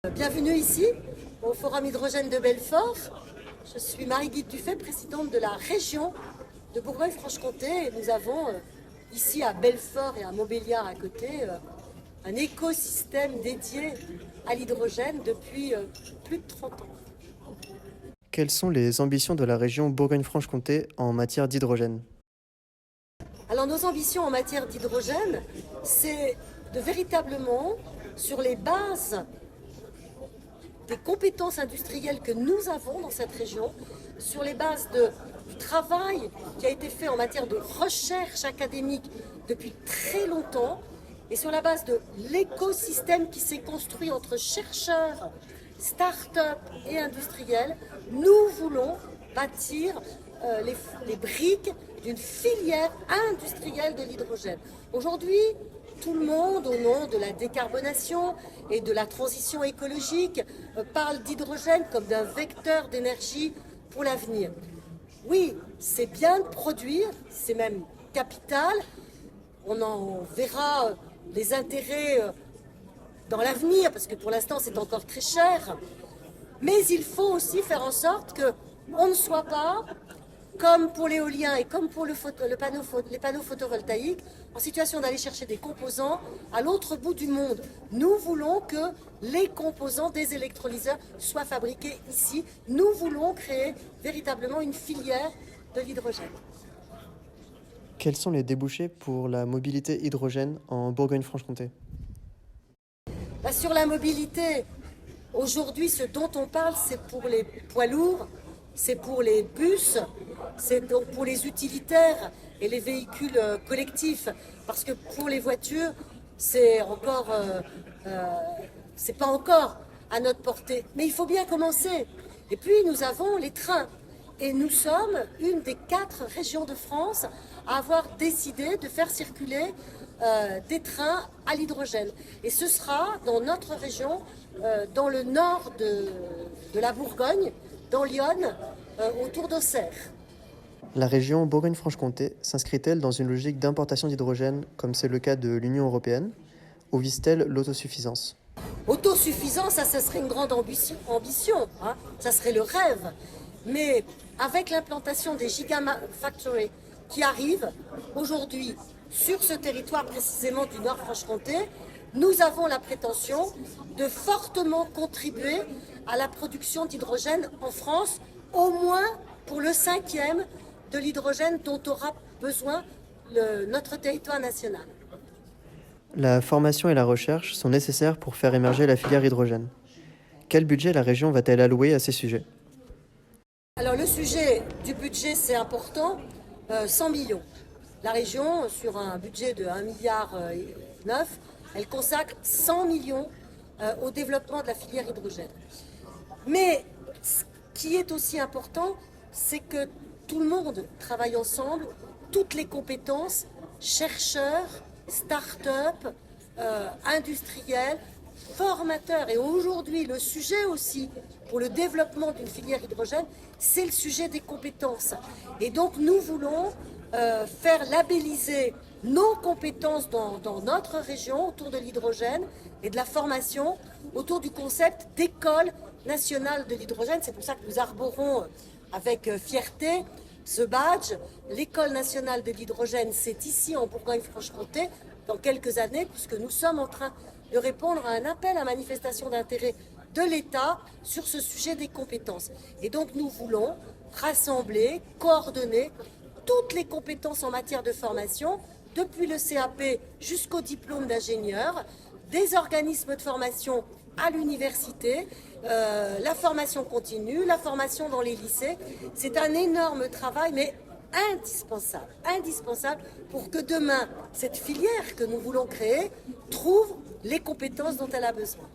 Bienvenue ici au Forum Hydrogène de Belfort. Je suis Marie-Guide Dufay, présidente de la région de Bourgogne-Franche-Comté. Et nous avons ici à Belfort et à Montbéliard à côté un écosystème dédié à l'hydrogène depuis plus de 30 ans. Quelles sont les ambitions de la région Bourgogne-Franche-Comté en matière d'hydrogène ? Alors nos ambitions en matière d'hydrogène, c'est de véritablement, sur les bases des compétences industrielles que nous avons dans cette région, sur les bases du travail qui a été fait en matière de recherche académique depuis très longtemps, et sur la base de l'écosystème qui s'est construit entre chercheurs, start-up et industriels, nous voulons bâtir les briques d'une filière industrielle de l'hydrogène. Aujourd'hui, tout le monde, au nom de la décarbonation et de la transition écologique, parle d'hydrogène comme d'un vecteur d'énergie pour l'avenir. Oui, c'est bien de produire, c'est même capital. On en verra les intérêts dans l'avenir, parce que pour l'instant, c'est encore très cher. Mais il faut aussi faire en sorte qu'on ne soit pas, comme pour l'éolien et comme pour les panneaux photovoltaïques, en situation d'aller chercher des composants à l'autre bout du monde. Nous voulons que les composants des électrolyseurs soient fabriqués ici. Nous voulons créer véritablement une filière de l'hydrogène. Quels sont les débouchés pour la mobilité hydrogène en Bourgogne-Franche-Comté ? Sur la mobilité, aujourd'hui, ce dont on parle, c'est pour les poids lourds, c'est pour les bus, c'est donc pour les utilitaires et les véhicules collectifs. Parce que pour les voitures, c'est pas encore à notre portée. Mais il faut bien commencer. Et puis nous avons les trains. Et nous sommes une des 4 régions de France à avoir décidé de faire circuler des trains à l'hydrogène. Et ce sera dans notre région, dans le nord de la Bourgogne, dans l'Yonne, autour d'Auxerre. La région Bourgogne-Franche-Comté s'inscrit-elle dans une logique d'importation d'hydrogène, comme c'est le cas de l'Union européenne, ou vise-t-elle l'autosuffisance ? Autosuffisance, ça serait une grande ambition, hein, ça serait le rêve. Mais avec l'implantation des gigafactories qui arrivent aujourd'hui sur ce territoire précisément du Nord-Franche-Comté, nous avons la prétention de fortement contribuer à la production d'hydrogène en France, au moins pour le 5e de l'hydrogène dont aura besoin notre territoire national. La formation et la recherche sont nécessaires pour faire émerger la filière hydrogène. Quel budget la région va-t-elle allouer à ces sujets ? Alors le sujet du budget, c'est important, 100 millions. La région, sur un budget de 1,9 milliard, elle consacre 100 millions au développement de la filière hydrogène. Mais ce qui est aussi important, c'est que tout le monde travaille ensemble, toutes les compétences, chercheurs, start-up, industriels, formateurs. Et aujourd'hui, le sujet aussi pour le développement d'une filière hydrogène, c'est le sujet des compétences. Et donc nous voulons faire labelliser nos compétences dans notre région autour de l'hydrogène et de la formation autour du concept d'école nationale de l'hydrogène. C'est pour ça que nous arborons avec fierté ce badge. L'école nationale de l'hydrogène, c'est ici en Bourgogne-Franche-Comté dans quelques années, puisque nous sommes en train de répondre à un appel à manifestation d'intérêt de l'État sur ce sujet des compétences. Et donc nous voulons rassembler, coordonner toutes les compétences en matière de formation, depuis le CAP jusqu'au diplôme d'ingénieur, des organismes de formation à l'université, la formation continue, la formation dans les lycées. C'est un énorme travail, mais indispensable pour que demain, cette filière que nous voulons créer trouve les compétences dont elle a besoin.